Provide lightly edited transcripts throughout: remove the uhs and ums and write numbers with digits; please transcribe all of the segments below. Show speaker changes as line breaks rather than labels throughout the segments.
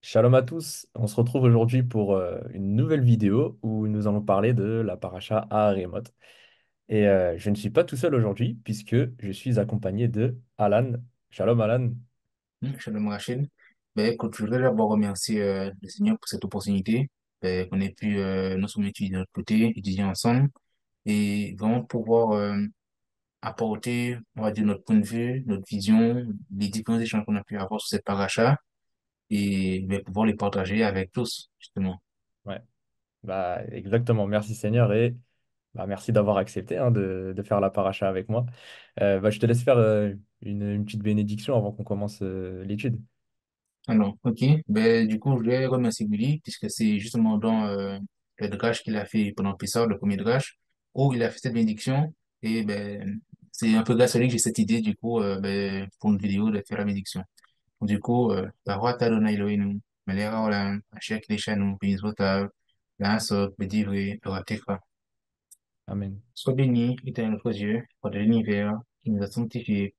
Shalom à tous, on se retrouve aujourd'hui pour une nouvelle vidéo où nous allons parler de la paracha Aharemot. Et je ne suis pas tout seul aujourd'hui puisque je suis accompagné de Alan. Shalom Alan.
Shalom Rachel. Écoute, je voudrais d'abord remercier le Seigneur pour cette opportunité, qu'on ait pu non seulement étudier de notre côté, étudier ensemble, et vraiment pouvoir apporter, on va dire, notre point de vue, notre vision, les différents échanges qu'on a pu avoir sur cette paracha, et pouvoir les partager avec tous, justement.
Ouais, bah exactement, merci Seigneur et merci d'avoir accepté de faire la paracha avec moi. Je te laisse faire une petite bénédiction avant qu'on commence l'étude.
Alors, ok. Du coup, je voulais remercier Willy, puisque c'est justement dans le drach qu'il a fait pendant Pessah, le premier drach, où il a fait cette bénédiction. Et c'est un peu grâce à lui que j'ai cette idée, du coup, pour une vidéo, de faire la bénédiction. Du coup, Baruch Adonai Eloheinu, melech haolam, asher kideshanu b'mitzvotav, la'asot b'divrei Toratecha.
Amen.
Sois béni, éternel notre Dieu, Roi de l'univers, qui nous a sanctifiés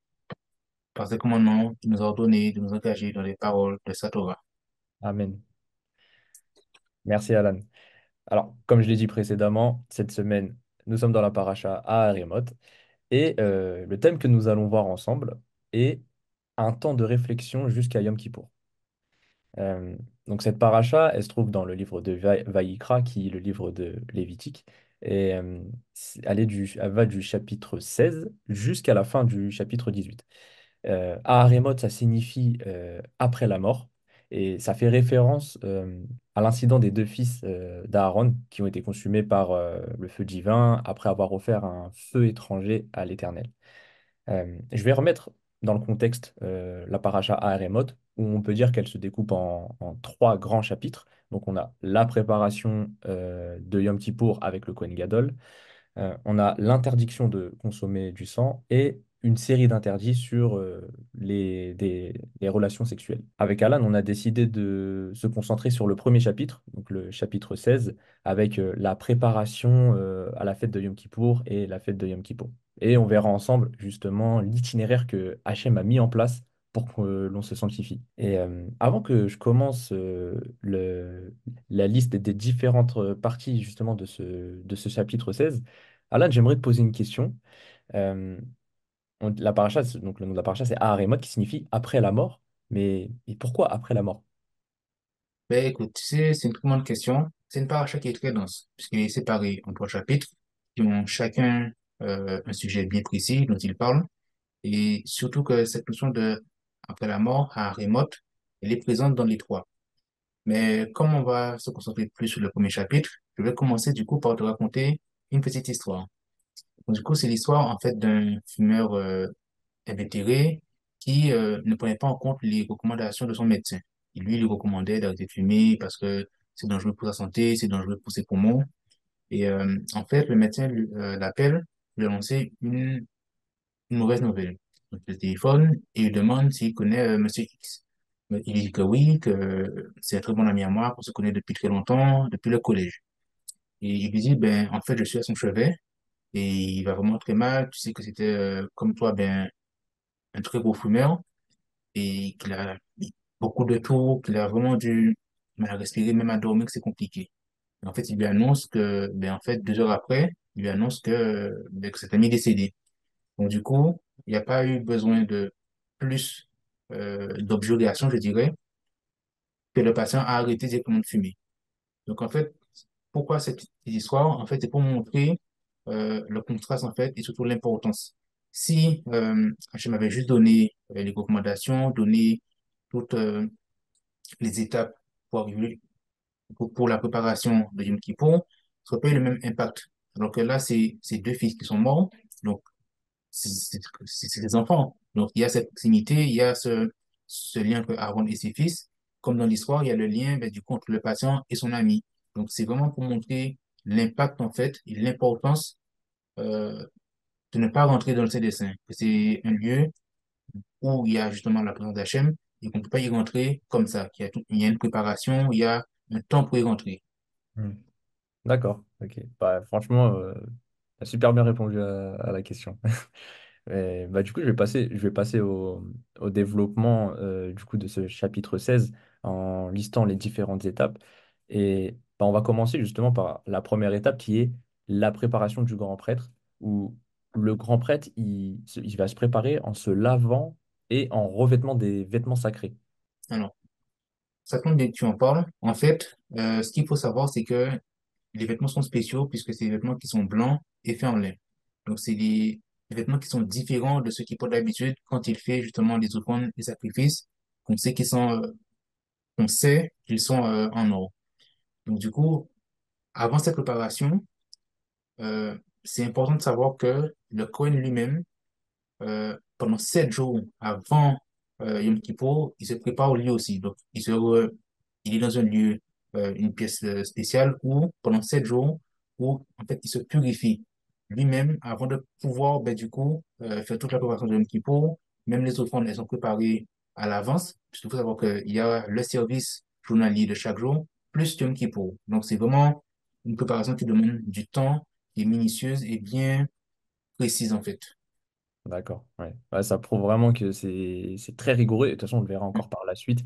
par ses commandements, qui nous a ordonné de nous engager dans les paroles de sa Torah.
Amen. Merci Alan. Alors, comme je l'ai dit précédemment, cette semaine, nous sommes dans la paracha Aharemot. Et le thème que nous allons voir ensemble est un temps de réflexion jusqu'à Yom Kippour. Euh, donc cette paracha, elle se trouve dans le livre de Vaïkra, qui est le livre de Lévitique. Et elle va du chapitre 16 jusqu'à la fin du chapitre 18. Aharemot, ça signifie après la mort. Et ça fait référence à l'incident des deux fils d'Aaron qui ont été consumés par le feu divin après avoir offert un feu étranger à l'Éternel. Je vais remettre dans le contexte la paracha Aharemot, où on peut dire qu'elle se découpe en trois grands chapitres. Donc on a la préparation de Yom Kippour avec le Kohen Gadol, on a l'interdiction de consommer du sang et une série d'interdits sur les relations sexuelles. Avec Alan, on a décidé de se concentrer sur le premier chapitre, donc le chapitre 16, avec la préparation à la fête de Yom Kippour et la fête de Yom Kippour. Et on verra ensemble justement l'itinéraire que Hachem a mis en place pour que l'on se sanctifie. Et avant que je commence la liste des différentes parties justement de ce chapitre 16, Alan, j'aimerais te poser une question. Euh, la paracha, donc le nom de la paracha, c'est Aharemot, qui signifie après la mort. Mais pourquoi après la mort?
Écoute, tu sais, c'est une très bonne question. C'est une paracha qui est très dense, puisqu'il est séparé en trois chapitres, qui ont chacun un sujet bien précis dont il parle. Et surtout que cette notion de après la mort, à remote, elle est présente dans les trois. Mais comme on va se concentrer plus sur le premier chapitre, je vais commencer du coup par te raconter une petite histoire. Donc, du coup, c'est l'histoire en fait d'un fumeur invétéré qui ne prenait pas en compte les recommandations de son médecin. Il lui recommandait d'arrêter de fumer parce que c'est dangereux pour sa santé, c'est dangereux pour ses poumons. Et en fait, le médecin l'appelle, lui annonce une mauvaise nouvelle. Donc, il téléphone et il demande s'il connaît Monsieur X. Mais il dit que oui, que c'est un très bon ami à moi, qu'on se connaît depuis très longtemps, depuis le collège. Et il lui dit, ben, en fait, je suis à son chevet et il va vraiment très mal. Tu sais que c'était, comme toi, ben, un très gros fumeur et qu'il a beaucoup de tours, qu'il a vraiment du mal à respirer, même à dormir, que c'est compliqué. En fait, il lui annonce que, ben, en fait, 2 heures après, il lui annonce que, ben, que cet ami est décédé. Donc, du coup, il n'y a pas eu besoin de plus d'objugation, je dirais, que le patient a arrêté directement de fumer. Donc, en fait, pourquoi cette petite histoire? En fait, c'est pour montrer le contraste, en fait, et surtout l'importance. Si je m'avais juste donné les recommandations, donné toutes les étapes pour arriver pour la préparation de Yom Kippour, ça aurait pas eu le même impact. Alors que là, c'est deux fils qui sont morts, donc c'est des enfants. Donc, il y a cette proximité, il y a ce lien entre Aaron et ses fils. Comme dans l'histoire, il y a le lien, du coup, entre le patient et son ami. Donc, c'est vraiment pour montrer l'impact, en fait, et l'importance euh, de ne pas rentrer dans le Saint-Dessin. Que c'est un lieu où il y a justement la présence d'Hachem et qu'on ne peut pas y rentrer comme ça. Il y a une préparation, il y a un temps pour y rentrer.
Hmm. D'accord, ok. Franchement, tu as super bien répondu à la question. Du coup, je vais passer au développement du coup, de ce chapitre 16. en listant les différentes étapes. Et bah, on va commencer justement par la première étape qui est la préparation du grand prêtre, où le grand prêtre, il va se préparer en se lavant et en revêtement des vêtements sacrés.
Alors, ça tombe bien que tu en parles. En fait, ce qu'il faut savoir, c'est que les vêtements sont spéciaux puisque c'est des vêtements qui sont blancs et faits en lin. Donc, c'est des vêtements qui sont différents de ceux qu'il porte d'habitude quand il fait justement les offrandes et sacrifices. On sait qu'ils sont, on sait qu'ils sont en or. Donc, du coup, avant cette préparation, c'est important de savoir que le Cohen lui-même, pendant 7 jours avant Yom Kippour, il se prépare lui aussi. Donc, il est dans un lieu, une pièce spéciale où, pendant 7 jours, où, en fait, il se purifie lui-même avant de pouvoir, ben, du coup, faire toute la préparation de Yom Kippour. Même les offrandes, elles sont préparées à l'avance. Puisqu'il faut savoir qu'il y a le service journalier de chaque jour, plus Yom Kippour. Donc, c'est vraiment une préparation qui demande du temps, qui est minutieuse et bien précise, en fait.
D'accord, ouais. Ouais, ça prouve vraiment que c'est très rigoureux. Et de toute façon, on le verra encore par la suite,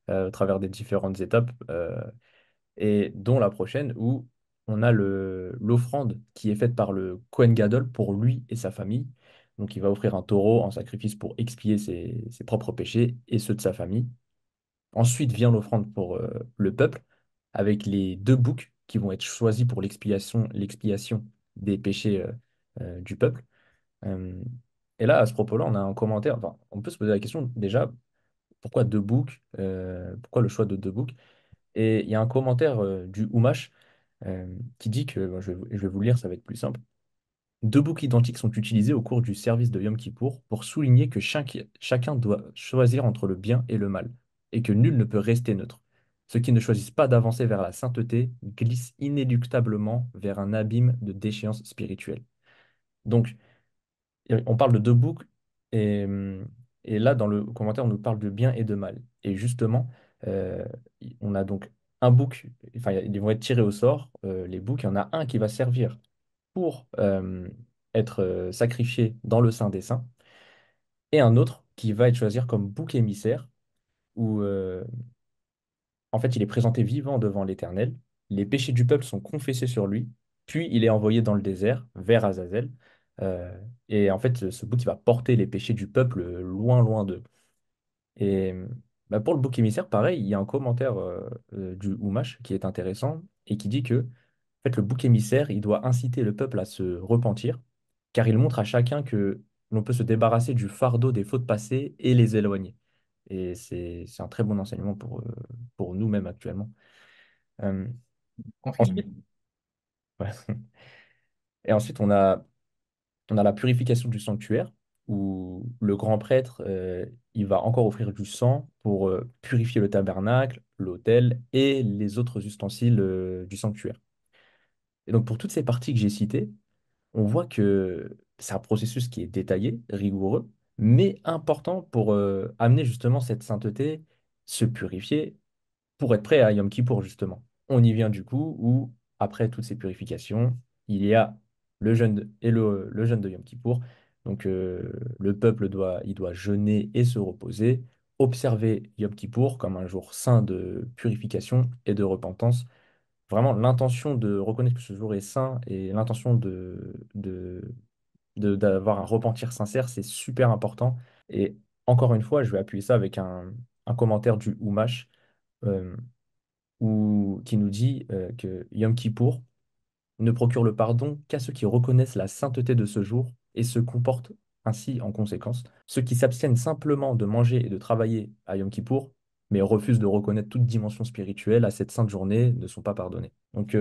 au travers des différentes étapes, et dont la prochaine où on a l'offrande qui est faite par le Kohen Gadol pour lui et sa famille. Donc, il va offrir un taureau en sacrifice pour expier ses propres péchés et ceux de sa famille. Ensuite vient l'offrande pour le peuple, avec les deux boucs qui vont être choisis pour l'expiation des péchés du peuple. Euh, et là, à ce propos-là, on a un commentaire. Enfin, on peut se poser la question déjà, pourquoi deux boucs? Pourquoi le choix de deux boucs? Et il y a un commentaire du Humash qui dit que, bon, je vais vous le lire, ça va être plus simple. Deux boucs identiques sont utilisés au cours du service de Yom Kippour pour souligner que chacun doit choisir entre le bien et le mal, et que nul ne peut rester neutre. Ceux qui ne choisissent pas d'avancer vers la sainteté glissent inéluctablement vers un abîme de déchéance spirituelle. Donc, on parle de deux boucs, et là, dans le commentaire, on nous parle de bien et de mal. Et justement, euh, on a donc un bouc, enfin, ils vont être tirés au sort, les boucs, il y en a un qui va servir pour être sacrifié dans le Saint des Saints, et un autre qui va être choisi comme bouc émissaire, où en fait il est présenté vivant devant l'Éternel, les péchés du peuple sont confessés sur lui, puis il est envoyé dans le désert, vers Azazel, euh, et en fait ce bouc il va porter les péchés du peuple loin, loin d'eux. Et bah, pour le bouc émissaire, pareil, il y a un commentaire du Humash qui est intéressant et qui dit que en fait, le bouc émissaire, il doit inciter le peuple à se repentir, car il montre à chacun que l'on peut se débarrasser du fardeau des fautes passées et les éloigner. Et c'est un très bon enseignement pour nous-mêmes actuellement. Euh,
Confirmé.
ensuite, ouais. Et ensuite, on a la purification du sanctuaire, où le grand prêtre, il va encore offrir du sang pour purifier le tabernacle, l'autel et les autres ustensiles du sanctuaire. Et donc, pour toutes ces parties que j'ai citées, on voit que c'est un processus qui est détaillé, rigoureux, mais important pour amener justement cette sainteté, se purifier, pour être prêt à Yom Kippour, justement. On y vient du coup où, après toutes ces purifications, il y a le jeûne et le jeûne de Yom Kippour. Donc le peuple il doit jeûner et se reposer, observer Yom Kippour comme un jour saint de purification et de repentance. Vraiment, l'intention de reconnaître que ce jour est saint et l'intention d'avoir un repentir sincère, c'est super important. Et encore une fois, je vais appuyer ça avec un commentaire du Humash euh, qui nous dit que Yom Kippour ne procure le pardon qu'à ceux qui reconnaissent la sainteté de ce jour et se comportent ainsi en conséquence. Ceux qui s'abstiennent simplement de manger et de travailler à Yom Kippour, mais refusent de reconnaître toute dimension spirituelle à cette sainte journée, ne sont pas pardonnés. Donc,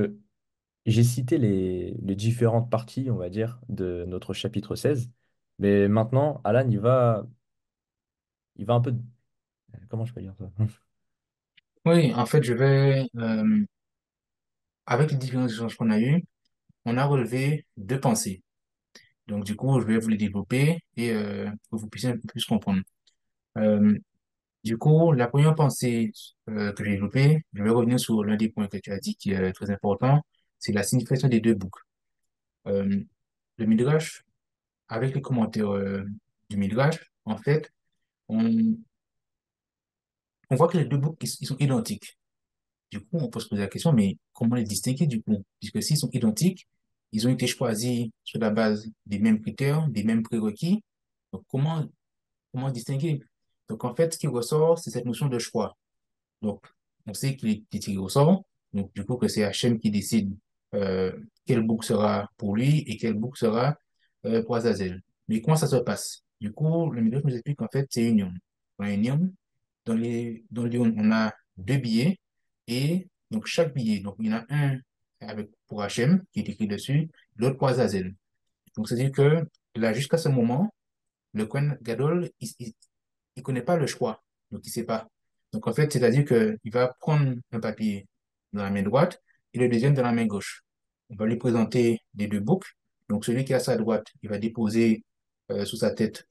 j'ai cité les différentes parties, on va dire, de notre chapitre 16, mais maintenant, Alan, il va un peu... Comment je peux dire ça?
Oui, en fait, avec les différents échanges qu'on a eus, on a relevé deux pensées. Donc, du coup, je vais vous les développer et que vous puissiez un peu plus comprendre. Euh, du coup, la première pensée que j'ai développée, je vais revenir sur l'un des points que tu as dit qui est très important, c'est la signification des deux boucles. Euh, le Midrash, avec les commentaires du Midrash, en fait, on, on voit que les deux boucs, ils sont identiques. Du coup, on peut se poser la question, mais comment les distinguer du coup? Puisque s'ils sont identiques, ils ont été choisis sur la base des mêmes critères, des mêmes prérequis. Donc, comment distinguer? Donc, en fait, ce qui ressort, c'est cette notion de choix. Donc, on sait qu'il est tiré au sort. Donc, du coup, que c'est Hachem qui décide euh, quel bouc sera pour lui et quel bouc sera pour Azazel. Mais comment ça se passe? Du coup, le Midrash nous explique qu'en fait, c'est une union. On a une union. Dans l'union, on a deux billets. Et donc, chaque billet, donc, il y en a un avec, pour Hachem qui est écrit dessus, l'autre pour Azazel. Donc, c'est-à-dire que là, jusqu'à ce moment, le Kohen Gadol, il connaît pas le choix. Donc, il sait pas. Donc, en fait, c'est-à-dire qu'il va prendre un papier dans la main droite et le deuxième dans la main gauche. On va lui présenter les deux boucs. Donc, celui qui est à sa droite, il va déposer sous sa tête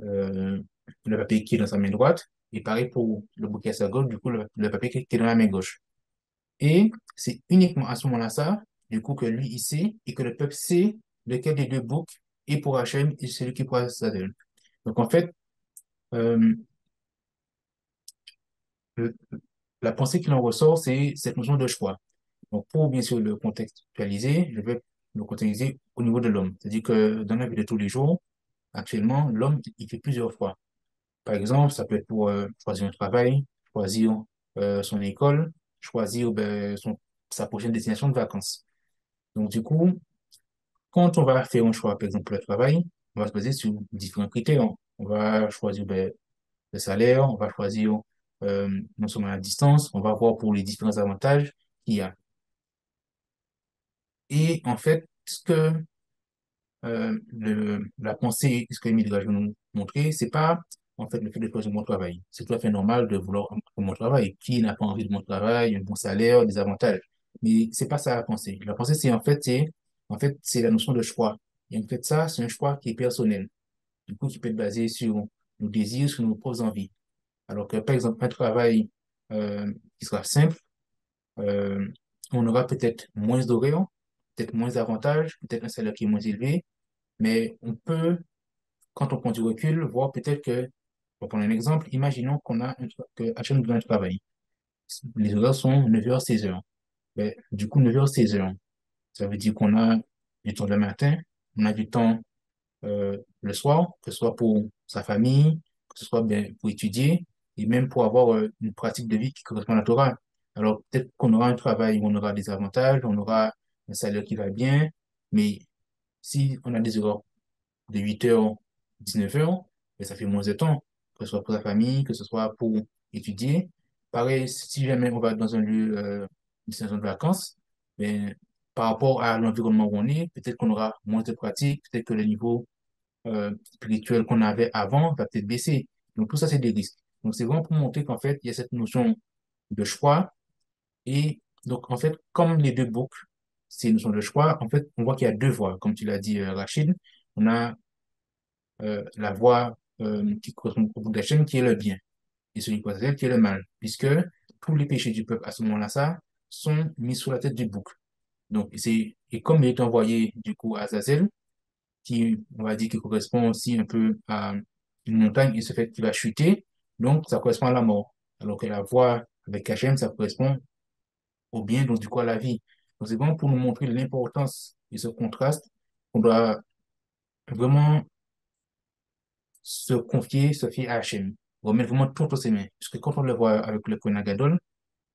euh, le papier qui est dans sa main droite. Et pareil pour le bouc qui est à sa gauche, du coup, le papier qui est dans la main gauche. Et c'est uniquement à ce moment-là, ça, du coup, que lui, il sait et que le peuple sait lequel des deux boucs est pour Hachem et celui qui est pour Sadel. Donc, en fait, euh, le- la pensée qui en ressort, c'est cette notion de choix. Donc, pour bien sûr le contextualiser, je vais le contextualiser au niveau de l'homme. C'est-à-dire que dans la vie de tous les jours, actuellement, l'homme, il fait plusieurs choix. Par exemple, ça peut être pour choisir un travail, choisir son école, choisir sa prochaine destination de vacances. Donc, du coup, quand on va faire un choix, par exemple, le travail, on va se baser sur différents critères. On va choisir le salaire, on va choisir non seulement la distance, on va voir pour les différents avantages qu'il y a. Et en fait, la pensée, ce que Émile va nous montrer, c'est pas en fait le fait de choisir mon travail. C'est tout à fait normal de vouloir un bon travail. Qui n'a pas envie de mon travail, un bon salaire, des avantages? Mais c'est pas ça la pensée. La pensée, c'est la notion de choix. Et en fait, ça, c'est un choix qui est personnel. Du coup, qui peut être basé sur nos désirs, sur nos propres envies. Alors que, par exemple, un travail qui sera simple, euh, on aura peut-être moins d'horaires, peut-être moins d'avantages, peut-être un salaire qui est moins élevé, mais on peut, quand on prend du recul, voir peut-être que, pour prendre un exemple, imaginons que Hachem nous donne un travail. Les horaires sont 9h, 16h. Ben, du coup, 9h, 16h, ça veut dire qu'on a du temps le matin, on a du temps le soir, que ce soit pour sa famille, que ce soit ben, pour étudier, et même pour avoir une pratique de vie qui correspond à la Torah. Alors, peut-être qu'on aura un travail où on aura des avantages, on aura un salaire qui va bien, mais si on a des heures de 8h, 19h, ben, ça fait moins de temps, que ce soit pour la famille, que ce soit pour étudier. Pareil, si jamais on va dans un lieu, une saison de vacances, ben, par rapport à l'environnement où on est, peut-être qu'on aura moins de pratique, peut-être que le niveau spirituel qu'on avait avant va peut-être baisser. Donc, tout ça, c'est des risques. Donc, c'est vraiment pour montrer qu'en fait, il y a cette notion de choix. Et donc, en fait, comme les deux boucs, c'est une notion de choix, en fait, on voit qu'il y a deux voies. Comme tu l'as dit, Rachid, on a la voie qui correspond au bouc d'Hachem, qui est le bien, et celui qui est le mal, puisque tous les péchés du peuple à ce moment-là, ça, sont mis sous la tête du bouc. Donc, et comme il est envoyé, du coup, à Azazel, qui, on va dire, qui correspond aussi un peu à une montagne et ce fait qu'il va chuter. Donc, ça correspond à la mort. Alors que la voie avec Hachem, ça correspond au bien, donc du coup à la vie. Donc, c'est vraiment pour nous montrer l'importance de ce contraste qu'on doit vraiment se fier à Hachem, remettre vraiment tout entre ses mains. Parce que quand on le voit avec le Kohen Gadol,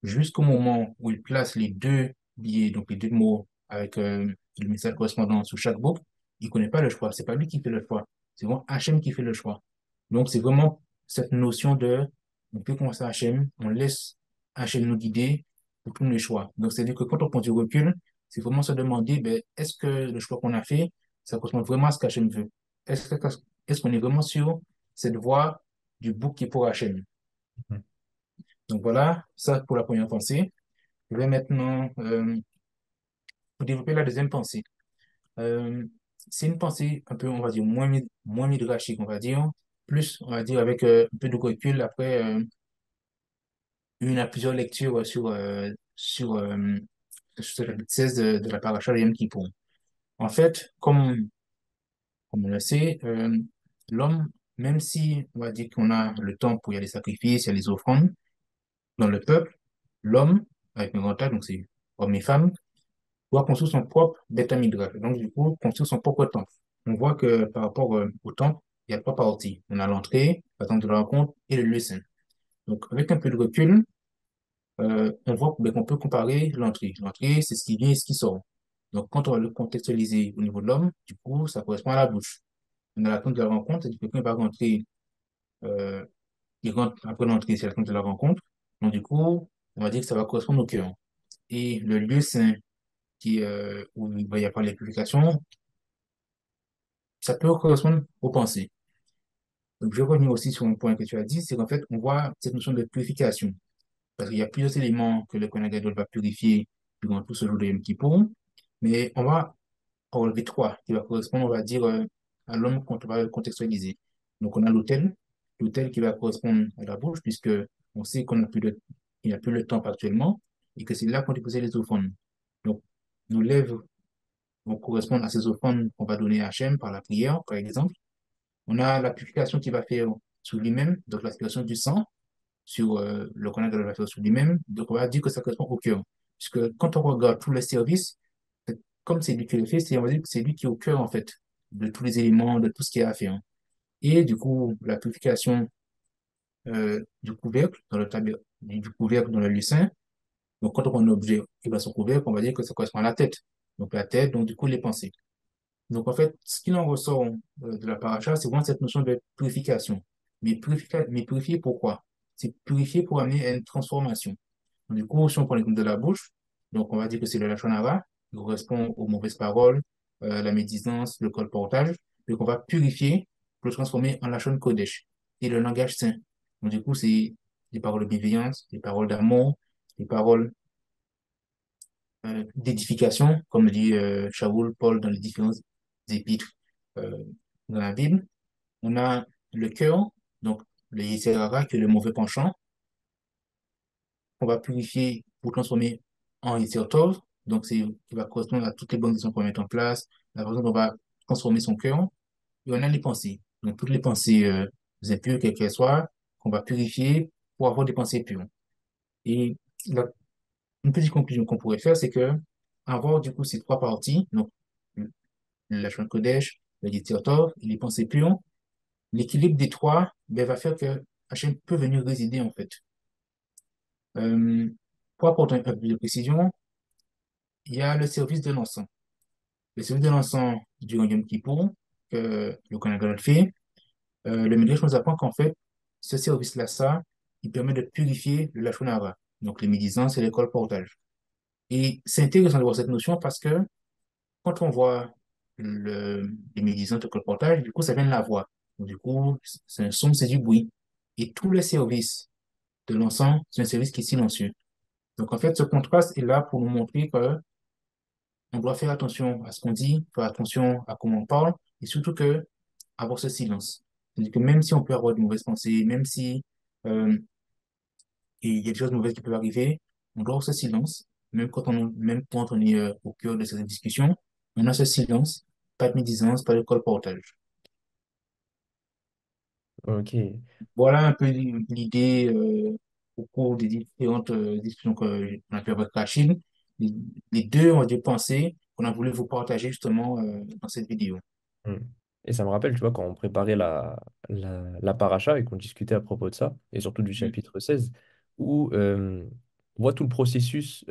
jusqu'au moment où il place les deux billets, donc les deux mots avec le message correspondant sur chaque boucle, il ne connaît pas le choix. C'est pas lui qui fait le choix. C'est vraiment Hachem qui fait le choix. Donc, c'est vraiment cette notion de, on peut commencer à Hachem, on laisse Hachem nous guider pour tous les choix. Donc, c'est-à-dire que quand on prend du recul, c'est vraiment se demander, ben, est-ce que le choix qu'on a fait, ça correspond vraiment à ce qu'Hachem veut? Est-ce qu'on est vraiment sur cette voie du bouc qui est pour Hachem?
Mhm.
Donc, voilà, ça pour la première pensée. Je vais maintenant développer la deuxième pensée. Euh, c'est une pensée un peu, on va dire, moins midrashique, on va dire, plus, on va dire, avec un peu de recul après une à plusieurs lectures sur la 16 de la paracha de Yom Kippour. En fait, comme on le sait, l'homme, même si on va dire qu'on a le temps pour y aller des sacrifices, il y a les offrandes, dans le peuple, l'homme, avec un grand A, donc c'est homme et femme, doit construire son propre Beth Midrash. Donc, du coup, construire son propre temple. On voit que par rapport au temple, il y a trois parties. On a l'entrée, la tente de la rencontre et le lieu saint. Donc, avec un peu de recul, on voit ben, qu'on peut comparer l'entrée. L'entrée, c'est ce qui vient et ce qui sort. Donc, quand on va le contextualiser au niveau de l'homme, du coup, ça correspond à la bouche. On a la tente de la rencontre, c'est-à-dire que quelqu'un va rentrer, euh, il rentre après l'entrée, c'est la tente de la rencontre. Donc, du coup, on va dire que ça va correspondre au cœur. Et le lieu saint, où il va y avoir les publications, ça peut correspondre aux pensées. Donc, je vais revenir aussi sur un point que tu as dit, c'est qu'en fait, on voit cette notion de purification. Parce qu'il y a plusieurs éléments que le Kohen Gadol va purifier durant tout ce jour de Yom Kippour. Mais on va en relever trois qui va correspondre, on va dire, à l'homme qu'on va contextualiser. Donc, on a l'autel, l'autel qui va correspondre à la bouche, puisque on sait qu'on n'a plus il n'y a plus le temps actuellement, et que c'est là qu'on déposait les offrandes. Donc, nos lèvres vont correspondre à ces offrandes qu'on va donner à Hachem par la prière, par exemple. On a la purification qui va faire sur lui-même, donc l'aspiration du sang sur le canal de la sur lui-même. Donc, on va dire que ça correspond au cœur. Puisque quand on regarde tous les services, comme c'est lui qui le fait, on va dire que c'est lui qui est au cœur, en fait, de tous les éléments, de tout ce qu'il y a à faire. Et du coup, la purification du couvercle, dans le tableau, du couvercle dans le lieu saint. Donc, quand on prend un objet qui va sur le couvercle, on va dire que ça correspond à la tête. Donc, la tête, donc, du coup, les pensées. Donc, en fait, ce qu'il en ressort de la paracha, c'est vraiment cette notion de purification. Mais purifier pourquoi? C'est purifier pour amener à une transformation. Du coup, si on prend l'exemple de la bouche, donc on va dire que c'est le lachon hara, qui correspond aux mauvaises paroles, la médisance, le colportage. Donc, on va purifier pour le transformer en lachon kodesh, et le langage saint. Donc, du coup, c'est des paroles de bienveillance, des paroles d'amour, des paroles d'édification, comme dit Shaoul, Paul dans les différents épîtres euh, dans la Bible. On a le cœur, donc le Yetzirah, qui est le mauvais penchant, qu'on va purifier pour transformer en Yetzir Tov. Donc, c'est qui va correspondre à toutes les bonnes actions qu'on va mettre en place, la façon dont on va transformer son cœur. Et on a les pensées. Donc, toutes les pensées impures, quelles qu'elles soient, qu'on va purifier pour avoir des pensées pures. Et la une petite conclusion qu'on pourrait faire, c'est que avoir du coup ces trois parties, donc la Shon Kodesh, le Yetzir Tov et les pensées pures, l'équilibre des trois ben, va faire que Hachem peut venir résider en fait. Euh, pour apporter un peu plus de précision, il y a le service de l'encens. Le service de l'encens durant Yom Kippour, que le Kohen Gadol fait, le Midrash nous apprend qu'en fait, ce service-là, ça, il permet de purifier le Lashon Hara, donc les médisances et les colportages. Et c'est intéressant de voir cette notion parce que quand on voit les médisances de colportage, du coup, ça vient de la voix. Donc, du coup, c'est un son, c'est du bruit. Et tous les services de l'encens, c'est un service qui est silencieux. Donc, en fait, ce contraste est là pour nous montrer que on doit faire attention à ce qu'on dit, faire attention à comment on parle, et surtout que avoir ce silence. C'est-à-dire que même si on peut avoir de mauvaises pensées, même si euh, il y a des choses mauvaises qui peuvent arriver, on doit avoir ce silence, même quand on est au cœur de cette discussion, on a ce silence, pas de médisance, pas de colportage.
Ok.
Voilà un peu l'idée au cours des différentes discussions qu'on a pu avoir avec Rachid. Les, les deux ont des pensées qu'on a voulu vous partager justement dans cette vidéo.
Mm. Et ça me rappelle, tu vois, quand on préparait la paracha et qu'on discutait à propos de ça, et surtout du
Mm,
chapitre 16 où on voit tout le processus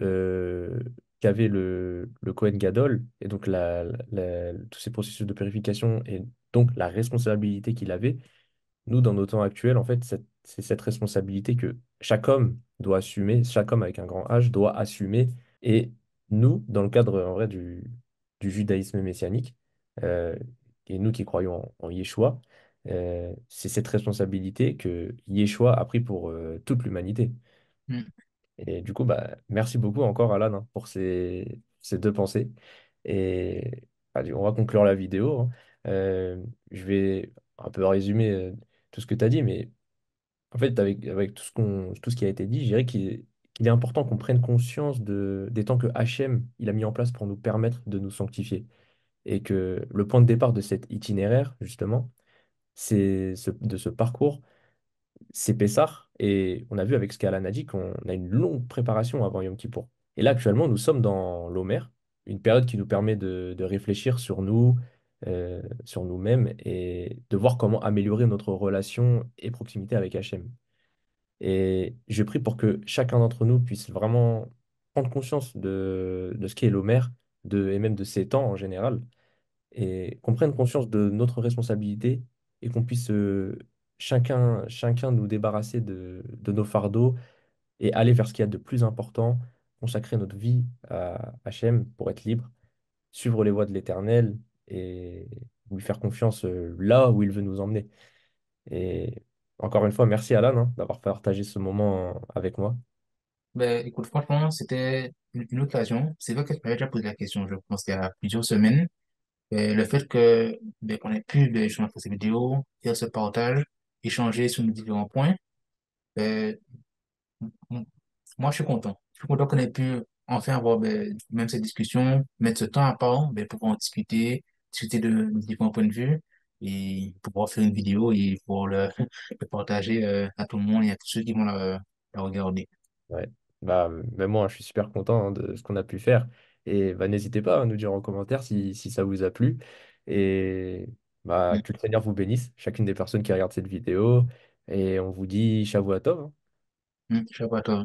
qu'avait le Kohen Gadol, et donc tous ces processus de purification, et donc la responsabilité qu'il avait. Nous, dans nos temps actuels, en fait, c'est cette responsabilité que chaque homme doit assumer, chaque homme avec un grand H doit assumer. Et nous, dans le cadre, en vrai, du judaïsme messianique, euh, et nous qui croyons en Yeshua, c'est cette responsabilité que Yeshua a pris pour toute l'humanité.
mm,
Et du coup, bah, merci beaucoup encore, Alan, hein, pour ces deux pensées. Et allez, on va conclure la vidéo, hein. Je vais un peu résumer tout ce que tu as dit, mais en fait, avec tout ce qui a été dit, je dirais qu'il est important qu'on prenne conscience des temps que HM il a mis en place pour nous permettre de nous sanctifier. Et que le point de départ de cet itinéraire, justement, de ce parcours, c'est Pessah, et on a vu avec ce qu'Alan a dit qu'on a une longue préparation avant Yom Kippour. Et là, actuellement, nous sommes dans l'Omer, une période qui nous permet de réfléchir sur nous, sur nous-mêmes, et de voir comment améliorer notre relation et proximité avec Hachem. Et je prie pour que chacun d'entre nous puisse vraiment prendre conscience de ce qu'est l'Omer, et même de ses temps en général, et qu'on prenne conscience de notre responsabilité et qu'on puisse chacun nous débarrasser de nos fardeaux et aller vers ce qu'il y a de plus important, consacrer notre vie à Hachem pour être libre, suivre les voies de l'Éternel et lui faire confiance là où il veut nous emmener. Et encore une fois, merci Alan, hein, d'avoir partagé ce moment avec moi.
Ben, écoute, franchement, c'était une occasion. C'est vrai que je m'avais déjà posé la question, je pense, il y a plusieurs semaines. Ben, le fait que, ben, qu'on ait pu, ben, échanger ces vidéos, faire ce partage, échanger sur nos différents points, ben, m- moi, je suis content. Je suis content qu'on ait pu enfin avoir, ben, même cette discussion, mettre ce temps à part, ben, pour en discuter, discuter de nos différents points de vue et pouvoir faire une vidéo et pour le partager, à tout le monde et à tous ceux qui vont la regarder.
Ouais. Bah, même moi, je suis super content hein, de ce qu'on a pu faire. Et bah, n'hésitez pas à nous dire en commentaire si ça vous a plu. Et bah,
Mm.
que le Seigneur vous bénisse, chacune des personnes qui regardent cette vidéo. Et on vous dit Shavua Tov, hein.
Je sais pas toi.